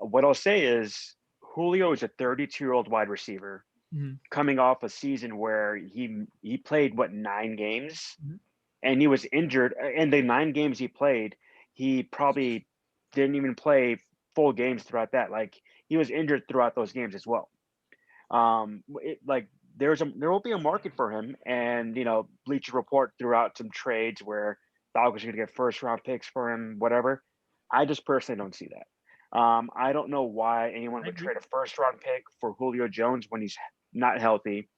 What I'll say is Julio is a 32-year-old wide receiver Mhm. coming off a season where he played 9 games, Mhm. and he was injured. In the 9 games he played, he probably didn't even play full games throughout that. Like he was injured throughout those games as well. Like there will be a market for him, and Bleacher Report threw out some trades where Falcons are going to get first round picks for him, whatever. I just personally don't see that. I don't know why anyone I would agree. trade a first round pick for Julio Jones when he's not healthy,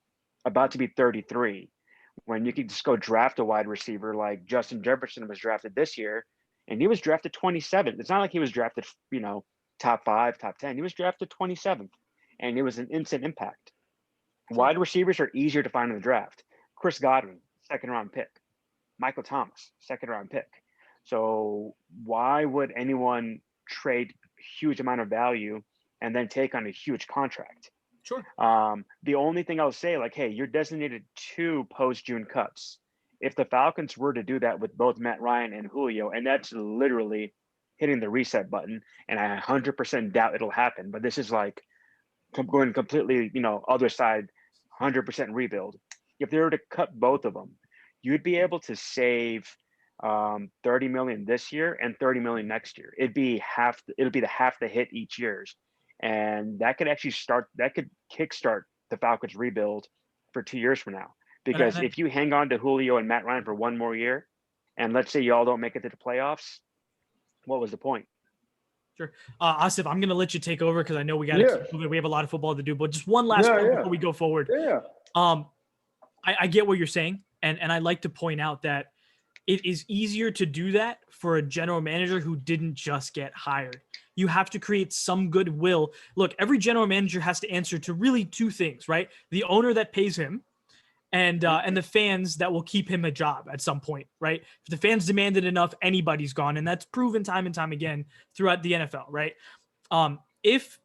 about to be 33, when you could just go draft a wide receiver like Justin Jefferson was drafted this year, and he was drafted 27th. It's not like he was drafted, top 5, top 10. He was drafted 27th, and it was an instant impact. Sure. Wide receivers are easier to find in the draft. Chris Godwin, second round pick. Michael Thomas, second round pick. So why would anyone trade huge amount of value and then take on a huge contract? Sure. The only thing I'll say, like, hey, you're designated 2 post-June cuts. If the Falcons were to do that with both Matt Ryan and Julio, and that's literally hitting the reset button, and I 100% doubt it'll happen, but this is like going completely, other side, 100% rebuild. If they were to cut both of them, you'd be able to save 30 million this year and 30 million next year. It'll be the half the hit each year's. And that could actually kickstart the Falcons rebuild for 2 years from now. Because And if you hang on to Julio and Matt Ryan for one more year, and let's say y'all don't make it to the playoffs, what was the point? Sure. Asif, I'm going to let you take over because I know we got to Yeah. keep moving. We have a lot of football to do, but just one last Yeah, point yeah. before we go forward. Yeah. I get what you're saying. And I like to point out that it is easier to do that for a general manager who didn't just get hired. You have to create some goodwill. Look, every general manager has to answer to really 2 things, right? The owner that pays him and the fans that will keep him a job at some point, right? If the fans demanded enough, anybody's gone. And that's proven time and time again throughout the NFL, right? If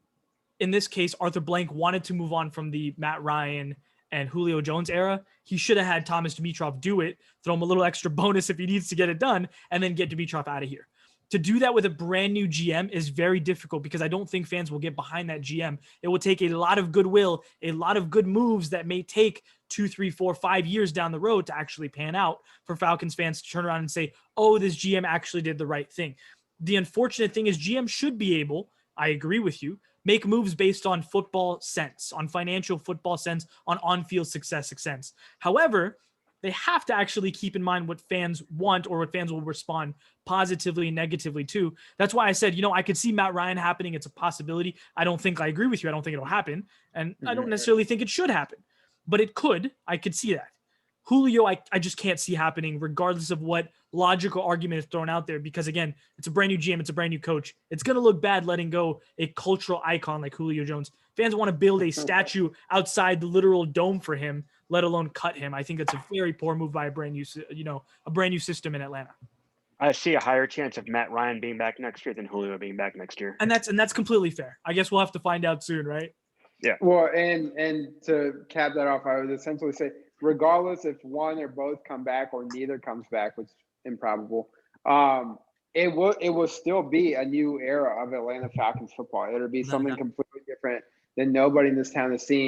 in this case, Arthur Blank wanted to move on from the Matt Ryan and Julio Jones era, he should have had Thomas Dimitroff do it, throw him a little extra bonus if he needs to get it done, and then get Dimitroff out of here. To do that with a brand new GM is very difficult because I don't think fans will get behind that GM. It will take a lot of goodwill, a lot of good moves that may take 2, 3, 4, 5 years down the road to actually pan out for Falcons fans to turn around and say, oh, this GM actually did the right thing. The unfortunate thing is GM should be able, I agree with you, make moves based on football sense, on financial football sense, on on-field success sense. However, they have to actually keep in mind what fans want or what fans will respond positively and negatively to. That's why I said, I could see Matt Ryan happening. It's a possibility. I agree with you. I don't think it'll happen. And I don't necessarily think it should happen, but it could. I could see that. Julio, I just can't see happening regardless of what logical argument is thrown out there because, again, it's a brand new GM. It's a brand new coach. It's going to look bad letting go a cultural icon like Julio Jones. Fans want to build a statue outside the literal dome for him, let alone cut him. I think that's a very poor move by a brand new system in Atlanta. I see a higher chance of Matt Ryan being back next year than Julio being back next year. And that's completely fair. I guess we'll have to find out soon, right? Yeah. Well, and to cap that off, I would essentially say, regardless if one or both come back or neither comes back, which is improbable, it will still be a new era of Atlanta Falcons football. It'll be something completely different that nobody in this town has seen.